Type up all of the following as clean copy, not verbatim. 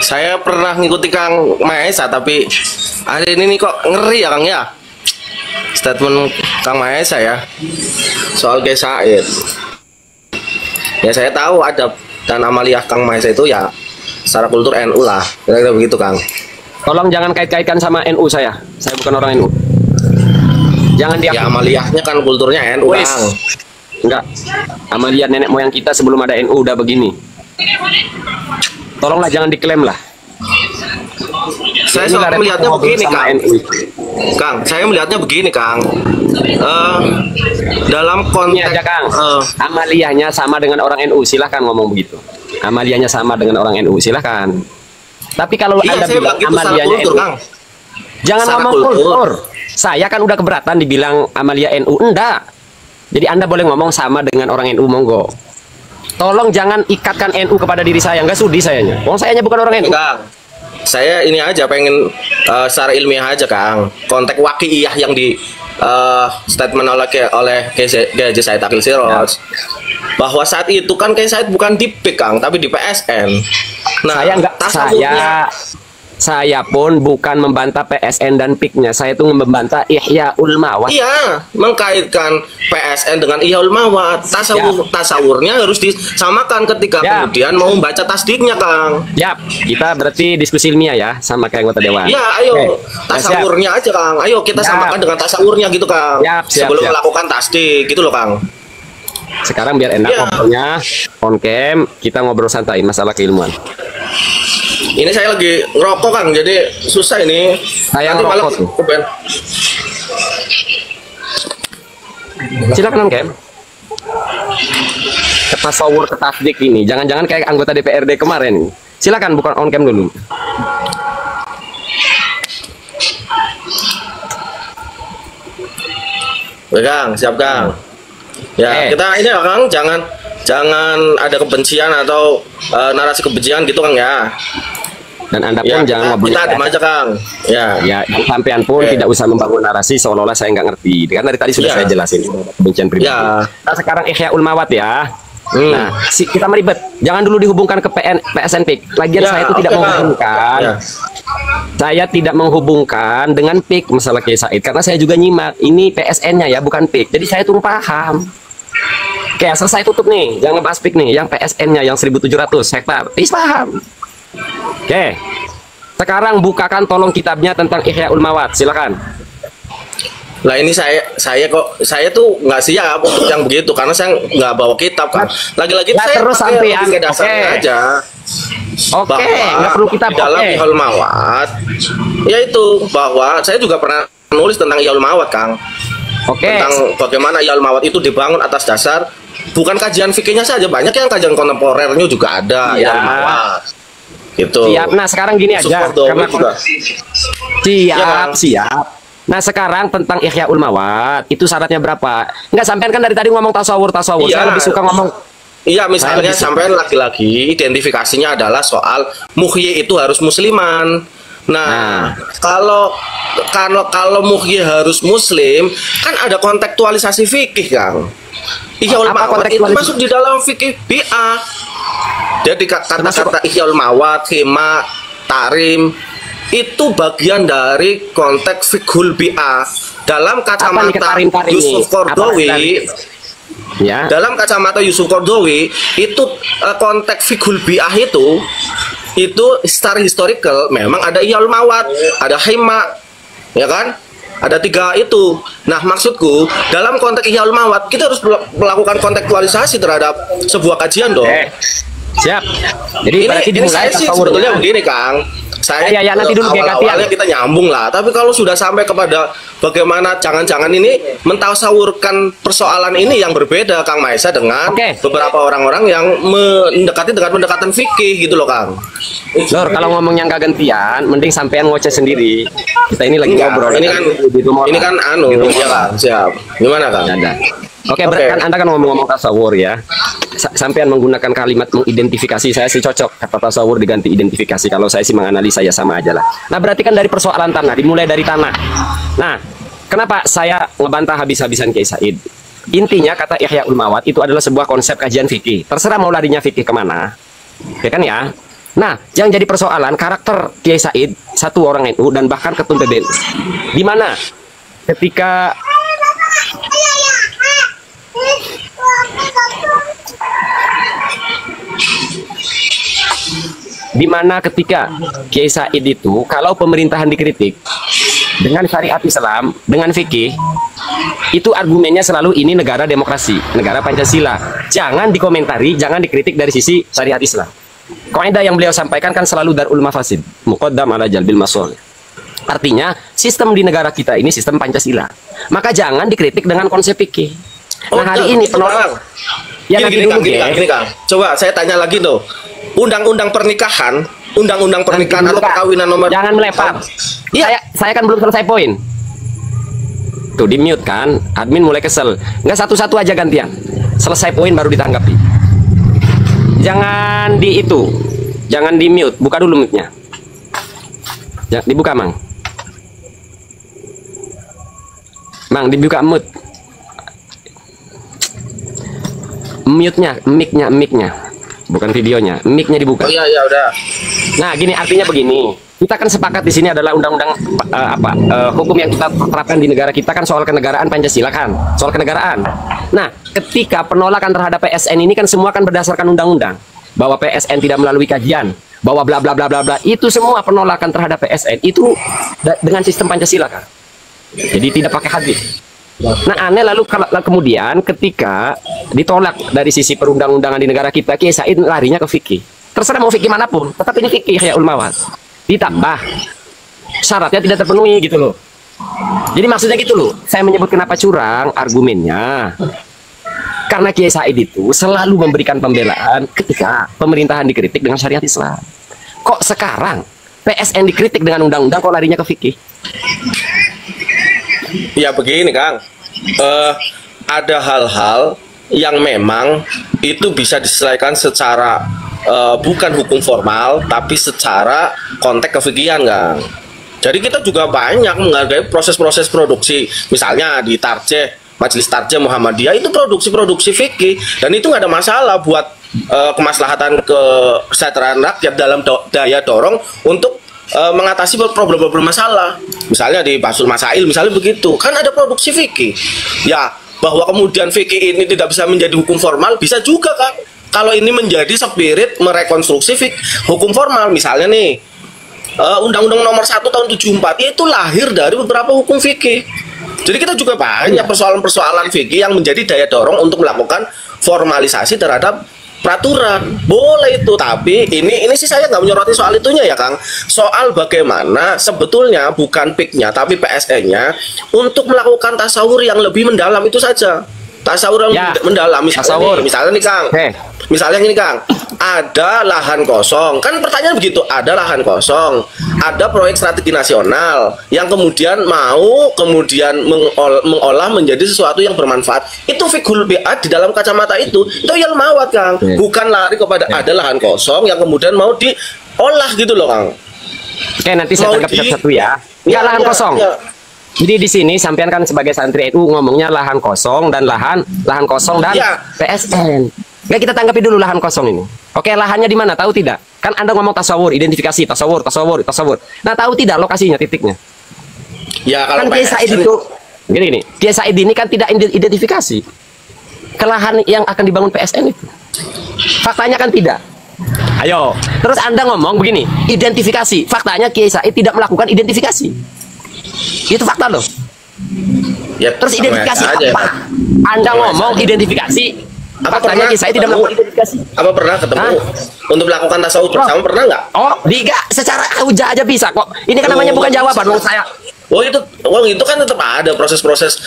Saya pernah ngikuti Kang Maesa, tapi hari ini nih kok ngeri ya Kang ya. Statement Kang Maesa ya soal Kiai Said. Ya saya tahu adab dan amaliyah Kang Maesa itu ya secara kultur NU lah, kira-kira begitu Kang. Tolong jangan kait-kaitkan sama NU saya. Saya bukan orang NU. Jangan dia. Ya amaliyahnya kan kulturnya NU Kang. Enggak. Amaliyah nenek moyang kita sebelum ada NU udah begini. Tolonglah jangan diklaim lah. Saya melihatnya begini Kang. Kang, saya melihatnya begini Kang. Dalam konteks aja, Kang. Amaliyahnya sama dengan orang NU, silahkan ngomong begitu. Amaliyahnya sama dengan orang NU, silahkan. Tapi kalau iya, Anda bilang gitu, amaliyahnya kultur, NU, Kang. jangan Secara ngomong kultur. Saya kan udah keberatan dibilang amaliyah NU, enggak. Jadi Anda boleh ngomong sama dengan orang NU, monggo. Tolong jangan ikatkan NU kepada diri saya, enggak sudi sayanya. Wong sayanya bukan orang NU. Kang, saya ini aja pengen secara ilmiah aja Kang. Konteks waqi'iyah yang di statement oleh Kiai Said Akil Siraj. Bahwa saat itu kan Kiai Said bukan di PIK Kang, tapi di PSN. Nah, saya pun bukan membantah PSN dan PIK-nya. Saya itu membantah Ihyaul Mawat. Iya, mengkaitkan PSN dengan Ihyaul Mawat. Tasawurnya harus disamakan ketika kemudian mau membaca tasdiknya, Kang. Yap, kita berarti diskusi ilmiah ya sama kayak anggota dewan. Ya, ayo tasawurnya aja, Kang. Ayo kita samakan dengan tasawurnya gitu, Kang. Sebelum melakukan tasdik gitu loh, Kang. Sekarang biar enak ngobrolnya on cam, kita ngobrol santai masalah keilmuan. Ini saya lagi ngerokok Kang, jadi susah ini. Saya ngerokok tuh. Silakan on cam. Ketasawur ketasdik ini, jangan-jangan kayak anggota DPRD kemarin. Silakan bukan on cam dulu. Oke Kang, siap Kang. Ya kita ini ya Kang, jangan ada kebencian atau narasi kebencian gitu Kang ya. Dan Anda pun jangan ngobrol. Kita adem aja Kang. Ya, sampean pun tidak usah membangun narasi seolah-olah saya nggak ngerti. Karena dari tadi sudah saya jelasin kebencian pribadi. Nah, sekarang Ihyaul Mawat ya. Nah, kita meribet. Jangan dulu dihubungkan ke PSN PIK. Lagian saya itu tidak menghubungkan. Saya tidak menghubungkan dengan PIK masalah Kiai Said karena saya juga nyimak. Ini PSN-nya ya, bukan PIK. Jadi saya tuh paham. Oke, selesai tutup nih. Jangan ngebahas PIK nih. Yang PSN-nya yang 1.700 hektar. Paham. Oke, sekarang bukakan tolong kitabnya tentang Ihyaul Mawat, silakan. Lah ini saya tuh nggak siap untuk yang begitu karena saya nggak bawa kitab kan. Lagi-lagi saya terus sampai yang dasarnya aja. Oke, nggak perlu kitab. Di dalam Ihyaul Mawat, yaitu bahwa saya juga pernah menulis tentang Ihyaul Mawat, Kang. Tentang bagaimana Ihyaul Mawat itu dibangun atas dasar bukan kajian fikihnya saja, banyak yang kajian kontemporernya juga ada Ihyaul Mawat. Gitu. Siap. Nah sekarang gini aja karena siap. Nah sekarang tentang Ihyaul Mawat itu syaratnya berapa? Enggak, sampean kan dari tadi ngomong tasawur. Saya lebih suka ngomong. Iya, misalnya sampean lagi-lagi identifikasinya adalah soal muhyi itu harus musliman. Nah, kalau muhyi harus muslim kan ada kontekstualisasi fikih, Kang. Ihyaul Mawat itu masuk di dalam fikih bi'ah. Jadi kata-kata Ihyaul Mawat, Hima, Tarim itu bagian dari konteks fikhul bi'ah dalam kacamata Yusuf Qaradawi. Ya. Dalam kacamata Yusuf Qaradawi itu konteks fikhul bi'ah itu secara historical memang ada Ihyaul Mawat, ada Hima, ya kan? Ada 3 itu. Nah, maksudku dalam konteks Ihyaul Mawat kita harus melakukan kontekstualisasi terhadap sebuah kajian dong. Siap. Jadi berarti dimulai sebetulnya begini, Kang. Saya nanti dulu awalnya kita nyambung lah, tapi kalau sudah sampai kepada bagaimana jangan-jangan ini mentasawurkan persoalan ini yang berbeda Kang Maesa dengan beberapa orang-orang yang mendekati dengan pendekatan fikih gitu loh, Kang. Lor, kalau ngomongnya nggak gantian, mending sampean ngoceh sendiri. Kita ini lagi ngobrol. Ini kan ya Kang. Siap. Gimana Kang? Oke, kan Anda kan ngomong-ngomong tasawur ya. Sampean menggunakan kalimat mengidentifikasi, saya sih cocok kata tasawur diganti identifikasi. Kalau saya sih menganalisa ya sama aja lah. Nah, berarti kan dari persoalan tanah, dimulai dari tanah. Nah, kenapa saya ngebantah habis-habisan Kiai Said? Intinya kata Ihyaul Mawat itu adalah sebuah konsep kajian fikih. Terserah mau larinya fikih kemana. Ya kan ya? Nah, yang jadi persoalan karakter Kiai Said, satu orang NU dan bahkan ketum PBNU. Di mana ketika Kiai Said itu kalau pemerintahan dikritik dengan syariat Islam, dengan fikih, itu argumennya selalu ini negara demokrasi, negara Pancasila. Jangan dikomentari, jangan dikritik dari sisi syariat Islam. Kaidah yang beliau sampaikan kan selalu darul mafasid, muqaddam ala jalbil masolih. Artinya sistem di negara kita ini sistem Pancasila. Maka jangan dikritik dengan konsep fikih. Nah, hari ini penolak. Ya nanti dulu gini, Kang. Coba saya tanya lagi tuh. Undang-undang pernikahan atau perkawinan nomor. Jangan melempar. Iya, saya kan belum selesai poin. Tuh di mute kan, admin mulai kesel. Nggak satu-satu aja gantian. Selesai poin baru ditanggapi. Jangan di itu, jangan di mute, buka dulu mute-nya. Ya, dibuka Mang. Mang dibuka mute. Mute-nya, mic-nya, bukan videonya, mic-nya dibuka. Oh iya udah. Nah, gini artinya begini. Kita kan sepakat di sini adalah undang-undang hukum yang kita terapkan di negara kita kan soal kenegaraan Pancasila kan, soal kenegaraan. Nah, ketika penolakan terhadap PSN ini kan semua kan berdasarkan undang-undang bahwa PSN tidak melalui kajian, bahwa bla bla bla bla bla, itu semua penolakan terhadap PSN itu dengan sistem Pancasila kan. Jadi tidak pakai hadis. Nah, aneh lalu kemudian ketika ditolak dari sisi perundang-undangan di negara kita, Kiai Said larinya ke fikih. Terserah mau fikih manapun, tetap ini fikih Ihyaul Mawad. Ditambah syaratnya tidak terpenuhi gitu loh. Jadi maksudnya gitu loh. Saya menyebut kenapa curang argumennya. Karena Kiai Said itu selalu memberikan pembelaan ketika pemerintahan dikritik dengan syariat Islam. Kok sekarang PSN dikritik dengan undang-undang kok larinya ke fikih? Ya begini Kang, ada hal-hal yang memang itu bisa diselesaikan secara bukan hukum formal, tapi secara konteks kefikihan Kang. Jadi kita juga banyak menghargai proses-proses produksi, misalnya di Tarjeh, Majelis Tarjeh Muhammadiyah itu produksi fikih, dan itu nggak ada masalah buat kemaslahatan kesejahteraan rakyat dalam daya dorong untuk mengatasi problem-problem masalah. Misalnya di Basul Masail misalnya begitu, kan ada produksi fikih. Ya, bahwa kemudian fikih ini tidak bisa menjadi hukum formal bisa juga kan. Kalau ini menjadi spirit merekonstruksi hukum formal, misalnya nih Undang-Undang Nomor 1 Tahun 74 itu lahir dari beberapa hukum fikih. Jadi kita juga banyak persoalan-persoalan fikih yang menjadi daya dorong untuk melakukan formalisasi terhadap peraturan. Boleh itu, tapi ini sih saya nggak menyoroti soal itunya ya Kang. Soal bagaimana sebetulnya bukan PIK-nya tapi PSN-nya untuk melakukan tasawur yang lebih mendalam itu saja. Tasawur yang mendalam, misalnya nih Kang. Misalnya ini Kang, ada lahan kosong. Kan pertanyaan begitu, ada lahan kosong, ada proyek strategi nasional yang kemudian mengolah menjadi sesuatu yang bermanfaat. Itu fiqhul bi'at di dalam kacamata itu yang mawat Kang. Bukan lari kepada ada lahan kosong yang kemudian mau diolah gitu loh Kang. Oke, nanti saya tangkap satu-satu ya. Enggak lahan kosong. Jadi di sini sampean kan sebagai santri NU ngomongnya lahan kosong dan lahan kosong dan PSN. Nggak, kita tanggapi dulu lahan kosong ini. Oke, lahannya di mana? Tahu tidak? Kan Anda ngomong tasawur, identifikasi, tasawur. Nah, tahu tidak lokasinya, titiknya? Ya, kalau kan Kiai Said itu gini. Kiai Said ini kan tidak identifikasi ke lahan yang akan dibangun PSN itu. Faktanya kan tidak. Ayo, terus Anda ngomong begini, identifikasi. Faktanya Kiai Said tidak melakukan identifikasi. Itu fakta loh. Ya, terus identifikasi apa? Anda ngomong identifikasi. Faktanya saya tidak melakukan identifikasi. Apa pernah ketemu untuk melakukan tasawuf bersama, pernah nggak? Oh, secara hujah aja bisa kok. Ini kan namanya bukan jawaban menurut saya. Itu kan tetap ada proses-proses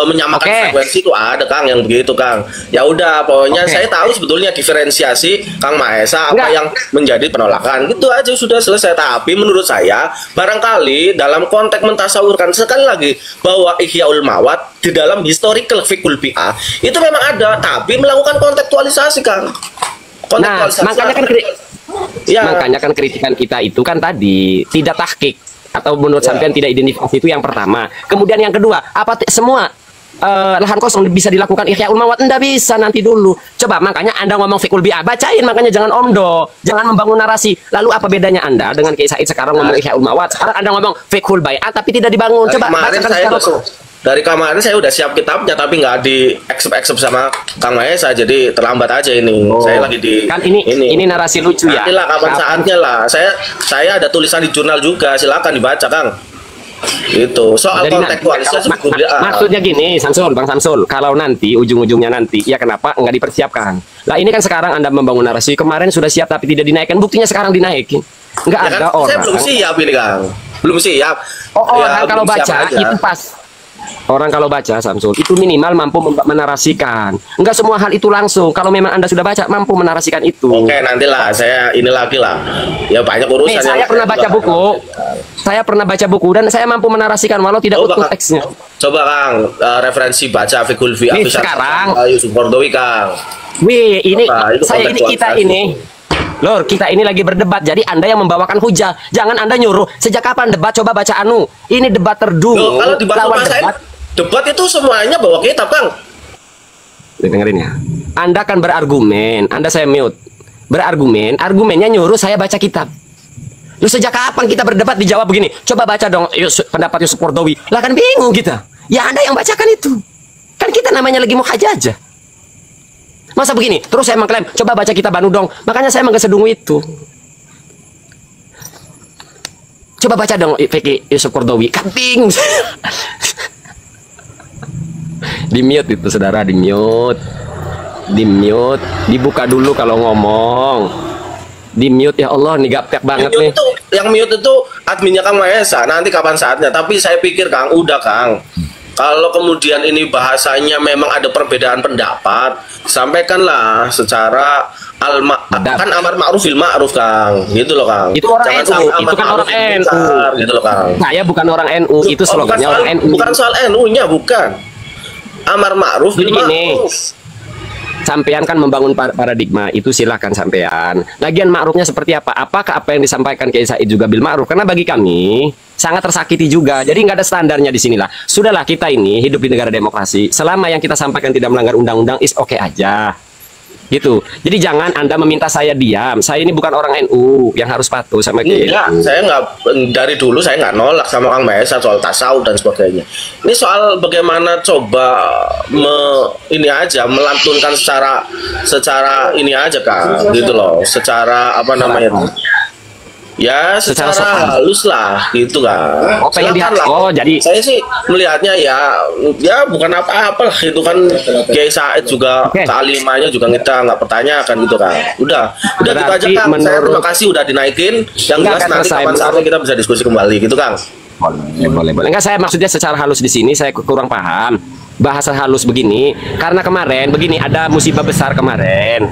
menyamakan frekuensi itu ada Kang yang begitu Kang. Ya udah, pokoknya saya tahu sebetulnya diferensiasi Kang Mahesa apa yang menjadi penolakan. Gitu aja sudah selesai. Tapi menurut saya barangkali dalam konteks mentasawurkan sekali lagi bahwa Ihyaul Mawad di dalam historical fiqhul bi'ah itu memang ada, tapi melakukan kontekstualisasi Kang. Kontekstualisasi. Makanya kan kritikan kita itu kan tadi tidak tahqiq atau menurut sampean tidak identifikasi, itu yang pertama. Kemudian yang kedua, apa semua lahan kosong bisa dilakukan ihya ulmawat, enggak bisa, nanti dulu. Coba, makanya Anda ngomong fikul bi'ah, bacain, makanya jangan omdo, jangan membangun narasi. Lalu apa bedanya Anda dengan Kiai Said sekarang ngomong ihya ulmawat, sekarang Anda ngomong fikul bi'ah tapi tidak dibangun. Coba bacakan secara dari kemarin saya udah siap kitabnya tapi nggak di accept sama Kang Mahesa, jadi terlambat aja ini. Saya lagi di kan ini narasi lucu ya. Nantilah kapan saatnya lah. Saya ada tulisan di jurnal juga, silakan dibaca Kang. Itu soal kontekstualisasi maksudnya gini, Samsul, Bang Samsul, kalau nanti ujung-ujungnya nanti ya kenapa nggak dipersiapkan? Lah ini kan sekarang Anda membangun narasi, kemarin sudah siap tapi tidak dinaikkan, buktinya sekarang dinaikin. Nggak ya ada kan, orang. Saya belum siap ini Kang. Belum siap. Orang kalau baca itu pas. Orang kalau baca Samsul itu minimal mampu menarasikan. Enggak semua hal itu langsung. Kalau memang Anda sudah baca mampu menarasikan itu. Oke, nantilah saya ini lagi lah. Ya banyak urusan. Saya pernah baca buku. Saya pernah baca buku dan saya mampu menarasikan walau tidak utuh teksnya. Coba Kang, referensi baca fikul fi sekarang Yusuf Qaradawi Kang. Wih, ini kita ini. Lor, kita ini lagi berdebat, jadi Anda yang membawakan hujah. Jangan Anda nyuruh. Sejak kapan debat? Coba baca anu. Ini debat terdulu. Kalau debat itu semuanya bawa kitab, Kang. Dengerin ya. Anda kan berargumen, Anda saya mute. Berargumen, argumennya nyuruh saya baca kitab. Lu sejak kapan kita berdebat dijawab begini? Coba baca dong pendapat Yusuf Qaradawi. Lah kan bingung kita. Ya Anda yang bacakan itu. Kan kita namanya lagi mau hajajah. Masa begini, terus saya mengklaim, coba baca kitab Anu dong. Makanya saya menggesedungu itu. Coba baca dong fikih Yusuf Qaradawi. Kan bingung. Di mute itu saudara, di mute. Di mute, dibuka dulu kalau ngomong. Di mute, ya Allah, nih gaptek banget nih. Yang mute itu adminnya Kang Mahesa. Nanti kapan saatnya. Tapi saya pikir Kang, udah Kang. Kalau kemudian ini bahasanya memang ada perbedaan pendapat, sampaikanlah secara kan amar ma'ruf bil ma'ruf Kang, gitu loh Kang. Itu orang NU, itu kan orang NU, gitu loh Kang. Saya bukan orang NU, itu slogannya orang NU. Bukan soal NU-nya, bukan. Amar ma'ruf bil ma'ruf. Sampean kan membangun paradigma itu, silahkan sampean. Lagian ma'rufnya seperti apa? Apakah apa yang disampaikan Kiai Said juga bil ma'ruf? Karena bagi kami sangat tersakiti juga. Jadi nggak ada standarnya di sinilah. Sudahlah, kita ini hidup di negara demokrasi. Selama yang kita sampaikan tidak melanggar undang-undang, is oke aja. Gitu. Jadi jangan Anda meminta saya diam. Saya ini bukan orang NU yang harus patuh sama Kiai. Saya nggak, dari dulu saya nggak nolak sama Kang Mahesa soal tasawuf dan sebagainya. Ini soal bagaimana coba ini aja melantunkan secara ini aja Kang, gitu loh. Secara apa namanya? Ya secara halus lah gitu kan. Jadi saya sih melihatnya ya bukan apa-apa lah, itu kan Kiai Said juga kealimannya juga kita nggak pertanyakan gitu kan. Udah gitu aja Kang. Saya terima kasih udah dinaikin. Yang jelas nanti kapan saatnya kita bisa diskusi kembali gitu Kang. Boleh. Enggak, saya maksudnya secara halus di sini saya kurang paham bahasa halus begini karena kemarin begini ada musibah besar kemarin.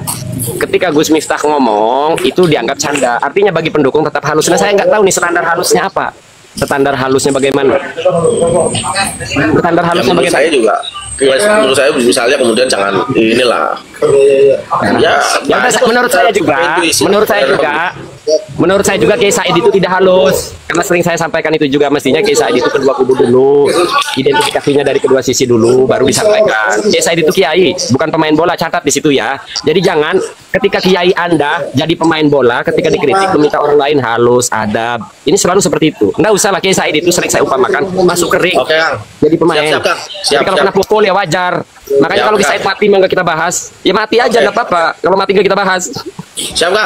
Ketika Gus Miftah ngomong itu dianggap canda, artinya bagi pendukung tetap halus. Nah saya nggak tahu nih standar halusnya apa, standar halusnya bagaimana, standar halusnya bagaimana. Saya juga menurut saya misalnya kemudian jangan inilah menurut saya juga Kiai Said itu tidak halus, karena sering saya sampaikan itu juga, mestinya Kiai Said itu kedua kubu dulu, identifikasinya dari kedua sisi dulu baru disampaikan. Kiai Said itu kiai, bukan pemain bola, catat di situ ya. Jadi jangan ketika kiai Anda jadi pemain bola, ketika dikritik meminta orang lain halus, adab. Ini selalu seperti itu. Nggak usah lah, Kiai Said itu sering saya umpamakan masuk ke ring jadi pemain. Tapi kalau kena pukul ya wajar. Makanya kalau Kiai Said mati nggak kita bahas, ya mati aja nggak apa-apa. Kalau mati nggak kita bahas. Siap Kang.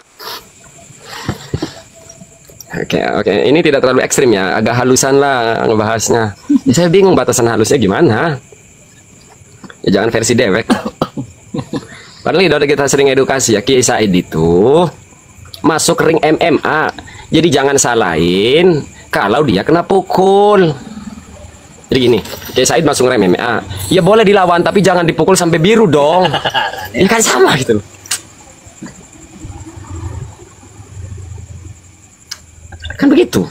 Oke. Ini tidak terlalu ekstrim ya, agak halusan lah ngebahasnya. Ya, saya bingung batasan halusnya gimana. Ya jangan versi dewek. Padahal udah kita sering edukasi ya, Kiai Said itu masuk ring MMA. Jadi jangan salahin kalau dia kena pukul. Jadi gini, Kiai Said masuk ring MMA, ya boleh dilawan tapi jangan dipukul sampai biru dong. Ini kan sama gitu loh. Kan begitu.